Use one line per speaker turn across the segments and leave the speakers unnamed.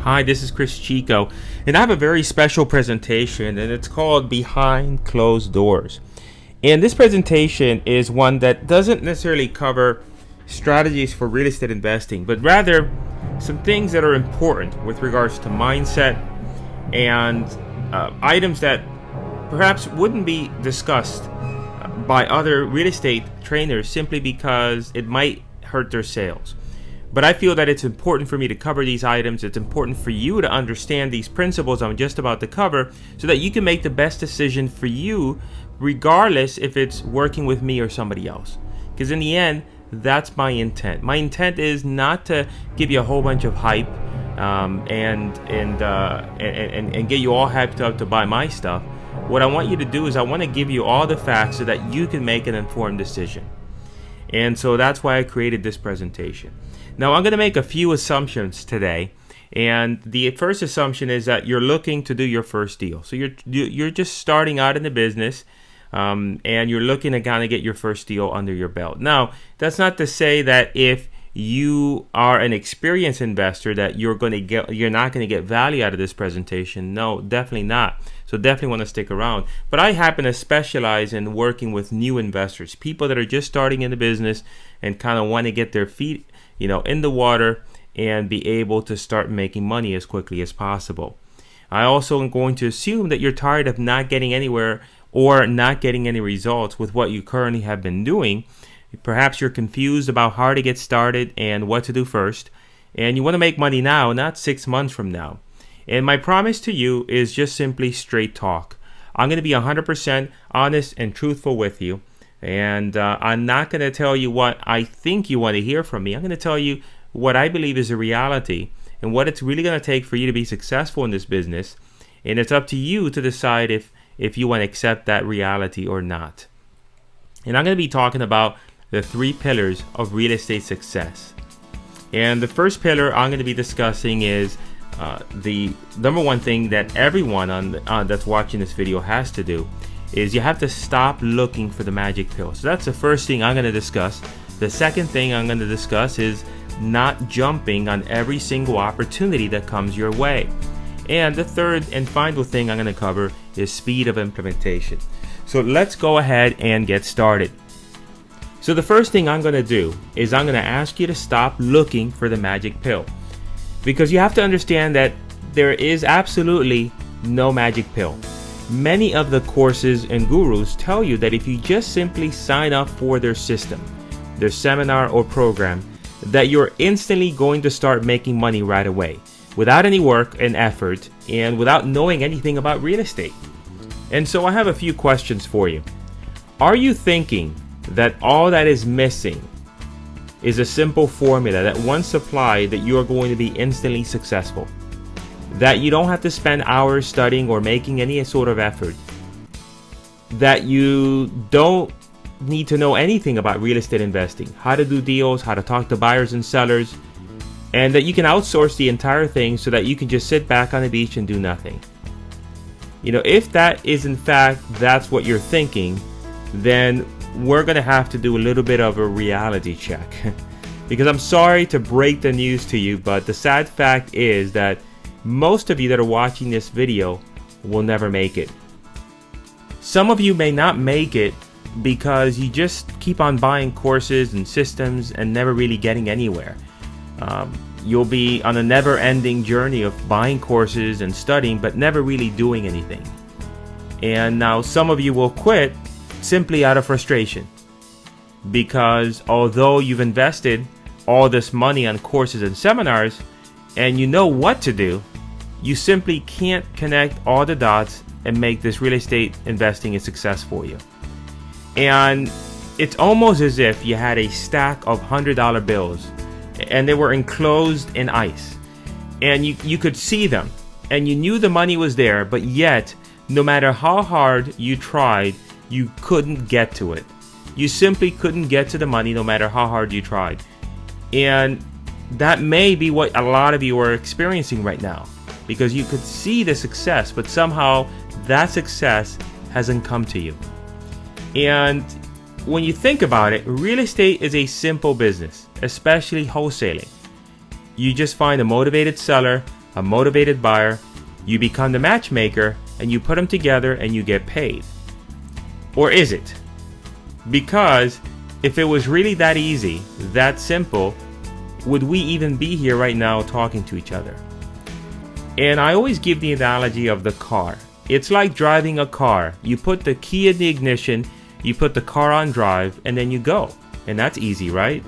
Hi, this is Cris Chico, and I have a very special presentation, and it's called Behind Closed Doors. And this presentation is one that doesn't necessarily cover strategies for real estate investing, but rather some things that are important with regards to mindset and items that perhaps wouldn't be discussed by other real estate trainers simply because it might hurt their sales. But I feel that it's important for me to cover these items. It's important for you to understand these principles I'm just about to cover so that you can make the best decision for you, regardless if it's working with me or somebody else. Because in the end, that's my intent. My intent is not to give you a whole bunch of hype and get you all hyped up to buy my stuff. What I want you to do is I want to give you all the facts so that you can make an informed decision. And so that's why I created this presentation. Now I'm going to make a few assumptions today, and the first assumption is that you're looking to do your first deal. So you're just starting out in the business, and you're looking to kind of get your first deal under your belt. Now that's not to say that if you are an experienced investor that you're not going to get value out of this presentation. No, definitely not. So definitely want to stick around. But I happen to specialize in working with new investors, people that are just starting in the business and kind of want to get their feet, in the water and be able to start making money as quickly as possible. I also am going to assume that you're tired of not getting anywhere or not getting any results with what you currently have been doing. Perhaps you're confused about how to get started and what to do first, and you want to make money now, not 6 months from now. And my promise to you is just simply straight talk. I'm going to be 100% honest and truthful with you, and I'm not going to tell you what I think you want to hear from me. I'm going to tell you what I believe is a reality and what it's really going to take for you to be successful in this business, and it's up to you to decide if you want to accept that reality or not. And I'm going to be talking about the 3 pillars of real estate success. And the first pillar I'm going to be discussing is the number one thing that everyone that's watching this video has to do is you have to stop looking for the magic pill. So that's the first thing I'm going to discuss. The second thing I'm going to discuss is not jumping on every single opportunity that comes your way. And the third and final thing I'm going to cover is speed of implementation. So let's go ahead and get started. So the first thing I'm going to do is I'm going to ask you to stop looking for the magic pill, because you have to understand that there is absolutely no magic pill. Many of the courses and gurus tell you that if you just simply sign up for their system, their seminar or program, that you're instantly going to start making money right away without any work and effort and without knowing anything about real estate. And so I have a few questions for you. Are you thinking that all that is missing is a simple formula, that one supply, that you are going to be instantly successful, that you don't have to spend hours studying or making any sort of effort, that you don't need to know anything about real estate investing, how to do deals, how to talk to buyers and sellers, and that you can outsource the entire thing so that you can just sit back on the beach and do nothing? If that is in fact that's what you're thinking, then we're going to have to do a little bit of a reality check. Because I'm sorry to break the news to you, but the sad fact is that most of you that are watching this video will never make it. Some of you may not make it because you just keep on buying courses and systems and never really getting anywhere. You'll be on a never-ending journey of buying courses and studying but never really doing anything. And now some of you will quit simply out of frustration, because although you've invested all this money on courses and seminars and you know what to do, you simply can't connect all the dots and make this real estate investing a success for you. And it's almost as if you had a stack of $100 bills and they were enclosed in ice, and you could see them and you knew the money was there, but yet no matter how hard you tried, you couldn't get to it. You simply couldn't get to the money no matter how hard you tried. And that may be what a lot of you are experiencing right now, because you could see the success, but somehow that success hasn't come to you. And when you think about it, real estate is a simple business, especially wholesaling. You just find a motivated seller, a motivated buyer, you become the matchmaker, and you put them together and you get paid. Or is it? Because if it was really that easy, that simple, would we even be here right now talking to each other? And I always give the analogy of the car. It's like driving a car. You put the key in the ignition, you put the car on drive, and then you go. And that's easy, right?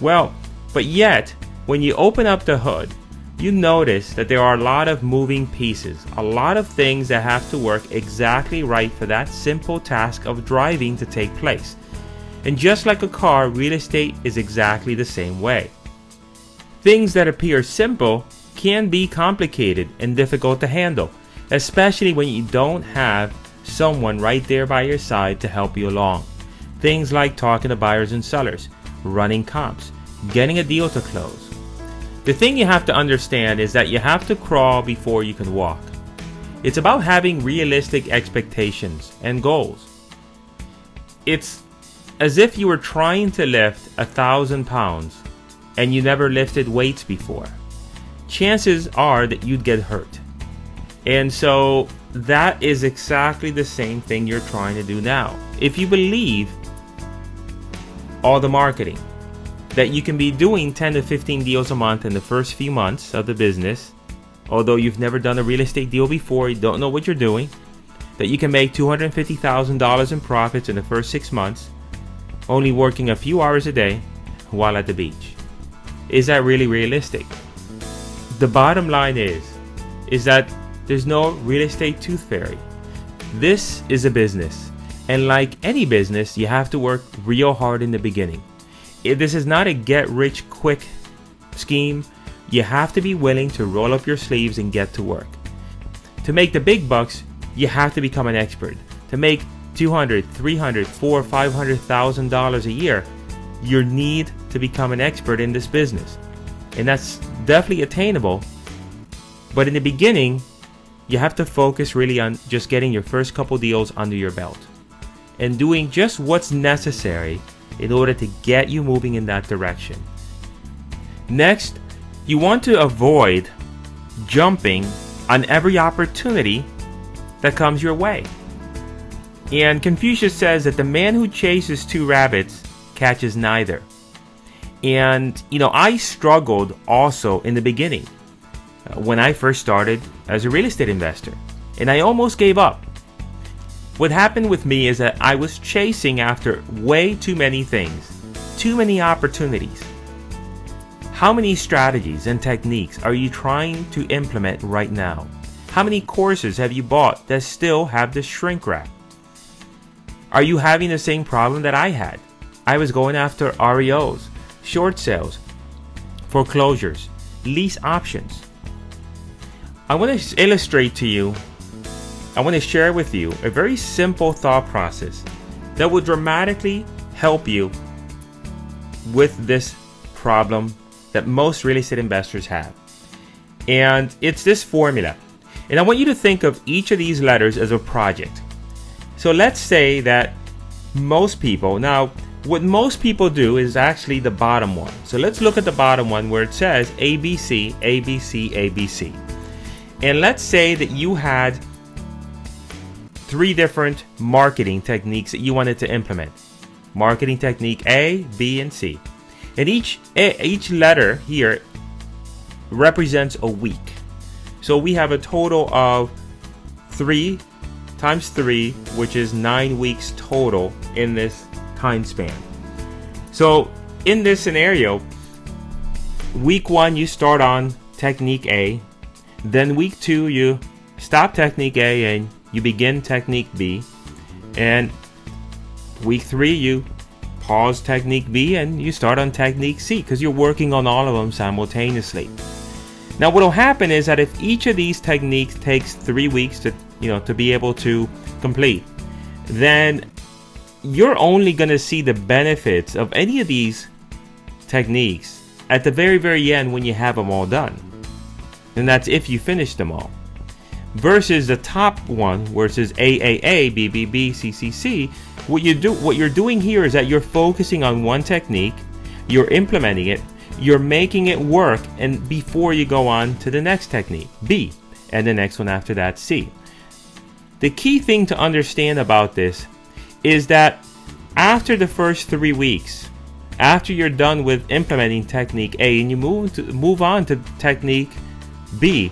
Well, but yet, when you open up the hood, you notice that there are a lot of moving pieces, a lot of things that have to work exactly right for that simple task of driving to take place. And just like a car, real estate is exactly the same way. Things that appear simple can be complicated and difficult to handle, especially when you don't have someone right there by your side to help you along. Things like talking to buyers and sellers, running comps, getting a deal to close. The thing you have to understand is that you have to crawl before you can walk. It's about having realistic expectations and goals. It's as if you were trying to lift 1,000 pounds and you never lifted weights before. Chances are that you'd get hurt. And so that is exactly the same thing you're trying to do now. If you believe all the marketing, that you can be doing 10 to 15 deals a month in the first few months of the business, although you've never done a real estate deal before, you don't know what you're doing, that you can make $250,000 in profits in the first 6 months, only working a few hours a day while at the beach. Is that really realistic? The bottom line is that there's no real estate tooth fairy. This is a business, and like any business, you have to work real hard in the beginning. This is not a get-rich-quick scheme. You have to be willing to roll up your sleeves and get to work. To make the big bucks, you have to become an expert. To make $200,000, $300,000, $400,000, $500,000 a year, you need to become an expert in this business. And that's definitely attainable. But in the beginning, you have to focus really on just getting your first couple deals under your belt and doing just what's necessary in order to get you moving in that direction. Next, you want to avoid jumping on every opportunity that comes your way. And Confucius says that the man who chases two rabbits catches neither. And, I struggled also in the beginning when I first started as a real estate investor, and I almost gave up. What happened with me is that I was chasing after way too many things, too many opportunities. How many strategies and techniques are you trying to implement right now? How many courses have you bought that still have the shrink wrap? Are you having the same problem that I had? I was going after REOs, short sales, foreclosures, lease options. I want to illustrate to you, I want to share with you a very simple thought process that will dramatically help you with this problem that most real estate investors have. And it's this formula. And I want you to think of each of these letters as a project. So let's say that most people, now what most people do is actually the bottom one. So let's look at the bottom one where it says ABC, ABC, ABC. And let's say that you had 3 different marketing techniques that you wanted to implement. Marketing technique A, B, and C. And each letter here represents a week. So we have a total of 3 times 3, which is 9 weeks total in this time span. So in this scenario, week 1 you start on technique A, then week 2 you stop technique A and you begin technique B, and week 3 you pause technique B and you start on technique C because you're working on all of them simultaneously. Now what will happen is that if each of these techniques takes 3 weeks to be able to complete, then you're only going to see the benefits of any of these techniques at the very, very end when you have them all done. And that's if you finish them all. Versus the top one where it says AAA, BBB, CCC, what you're doing here is that you're focusing on one technique, you're implementing it, you're making it work, and before you go on to the next technique, B, and the next one after that, C. The key thing to understand about this is that after the first 3 weeks, after you're done with implementing technique A and you move on to technique B,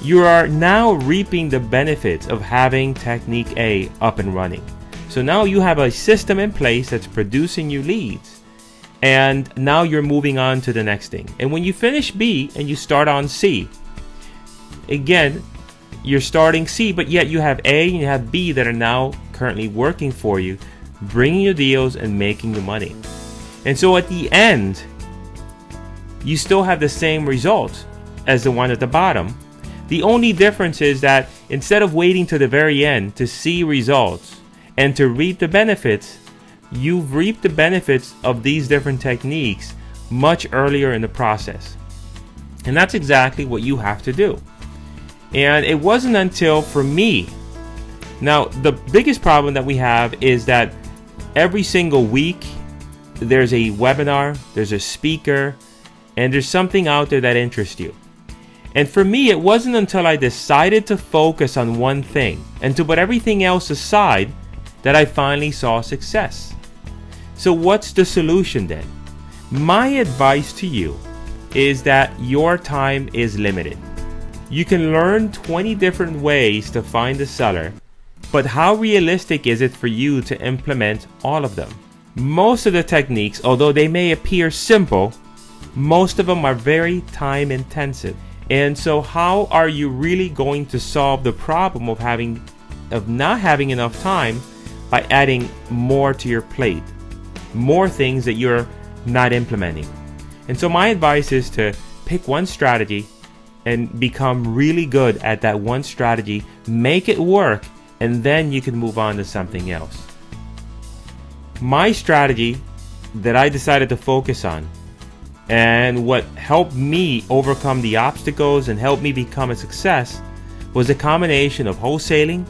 you are now reaping the benefits of having technique A up and running. So now you have a system in place that's producing you leads. And now you're moving on to the next thing. And when you finish B and you start on C, again, you're starting C, but yet you have A and you have B that are now currently working for you, bringing you deals and making you money. And so at the end, you still have the same result as the one at the bottom. The only difference is that instead of waiting to the very end to see results and to reap the benefits, you've reaped the benefits of these different techniques much earlier in the process. And that's exactly what you have to do. And it wasn't until, for me, now the biggest problem that we have is that every single week there's a webinar, there's a speaker, and there's something out there that interests you. And for me, it wasn't until I decided to focus on one thing and to put everything else aside that I finally saw success. So what's the solution then? My advice to you is that your time is limited. You can learn 20 different ways to find a seller, but how realistic is it for you to implement all of them? Most of the techniques, although they may appear simple, most of them are very time intensive. And so how are you really going to solve the problem of not having enough time by adding more to your plate? More things that you're not implementing. And so my advice is to pick one strategy and become really good at that one strategy, make it work, and then you can move on to something else. My strategy that I decided to focus on, and what helped me overcome the obstacles and helped me become a success, was a combination of wholesaling.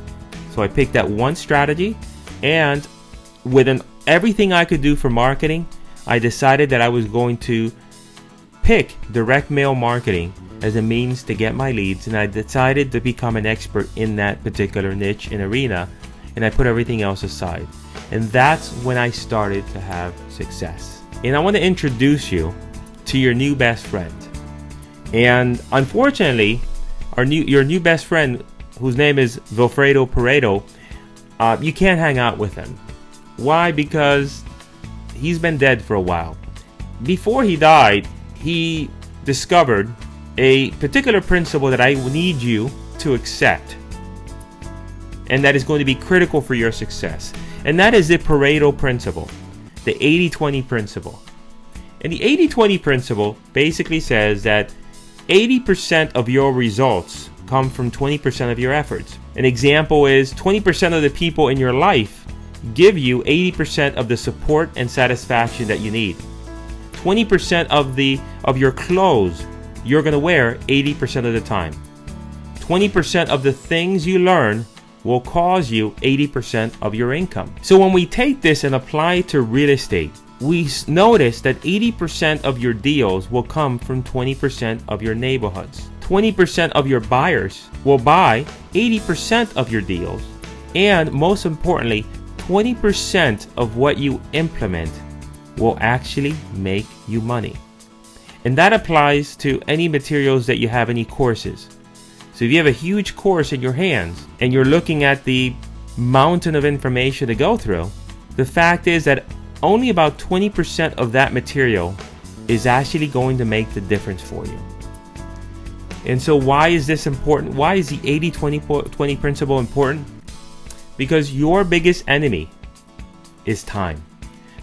So I picked that one strategy, and with everything I could do for marketing, I decided that I was going to pick direct mail marketing as a means to get my leads, and I decided to become an expert in that particular niche and arena, and I put everything else aside. And that's when I started to have success. And I want to introduce you to your new best friend. And unfortunately, your new best friend, whose name is Vilfredo Pareto, you can't hang out with him. Why? Because he's been dead for a while. Before he died, he discovered a particular principle that I need you to accept, and that is going to be critical for your success. And that is the Pareto principle, the 80-20 principle. And the 80-20 principle basically says that 80% of your results come from 20% of your efforts. An example is 20% of the people in your life give you 80% of the support and satisfaction that you need. 20% of your clothes you're going to wear 80% of the time. 20% of the things you learn will cause you 80% of your income. So when we take this and apply it to real estate, we notice that 80% of your deals will come from 20% of your neighborhoods. 20% of your buyers will buy 80% of your deals. And most importantly, 20% of what you implement will actually make you money. And that applies to any materials that you have, any courses. So if you have a huge course in your hands and you're looking at the mountain of information to go through, the fact is that only about 20% of that material is actually going to make the difference for you. And so why is this important? Why is the 80-20 principle important? Because your biggest enemy is time.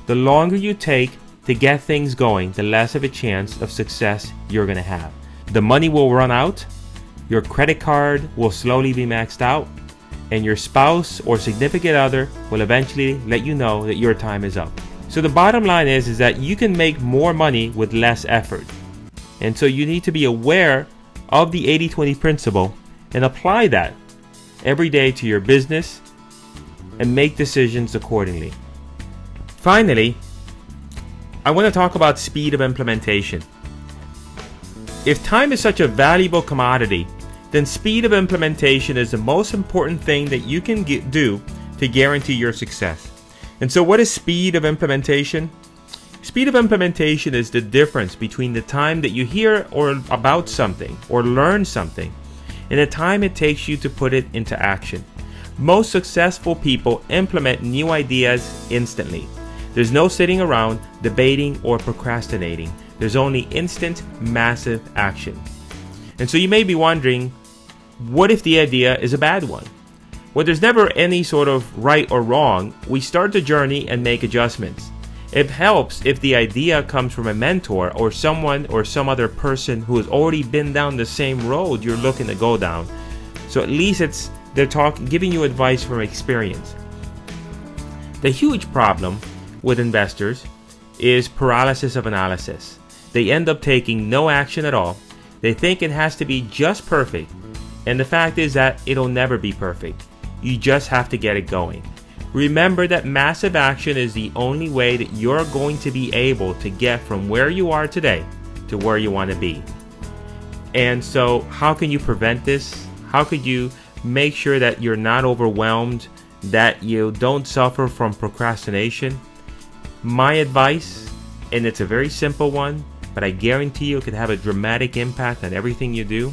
The longer you take to get things going, the less of a chance of success you're going to have. The money will run out, your credit card will slowly be maxed out, and your spouse or significant other will eventually let you know that your time is up. So the bottom line is that you can make more money with less effort. And so you need to be aware of the 80-20 principle and apply that every day to your business and make decisions accordingly. Finally, I want to talk about speed of implementation. If time is such a valuable commodity, then speed of implementation is the most important thing that you can do to guarantee your success. And so what is speed of implementation? Speed of implementation is the difference between the time that you hear or about something or learn something and the time it takes you to put it into action. Most successful people implement new ideas instantly. There's no sitting around, debating, or procrastinating. There's only instant, massive action. And so you may be wondering, what if the idea is a bad one? Well, there's never any sort of right or wrong. We start the journey and make adjustments. It helps if the idea comes from a mentor or someone or some other person who has already been down the same road you're looking to go down. So at least they're giving you advice from experience. The huge problem with investors is paralysis of analysis. They end up taking no action at all. They think it has to be just perfect, and the fact is that it'll never be perfect. You just have to get it going. Remember that massive action is the only way that you're going to be able to get from where you are today to where you want to be. And so how can you prevent this? How could you make sure that you're not overwhelmed, that you don't suffer from procrastination? My advice, and it's a very simple one, but I guarantee you it could have a dramatic impact on everything you do,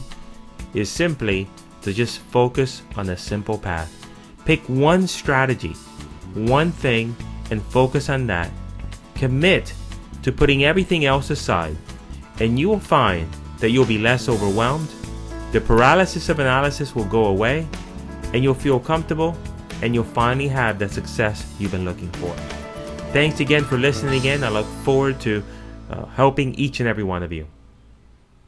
is simply to just focus on a simple path. Pick one strategy, one thing, and focus on that. Commit to putting everything else aside, and you will find that you'll be less overwhelmed. The paralysis of analysis will go away, and you'll feel comfortable, and you'll finally have the success you've been looking for. Thanks again for listening again. I look forward to helping each and every one of you.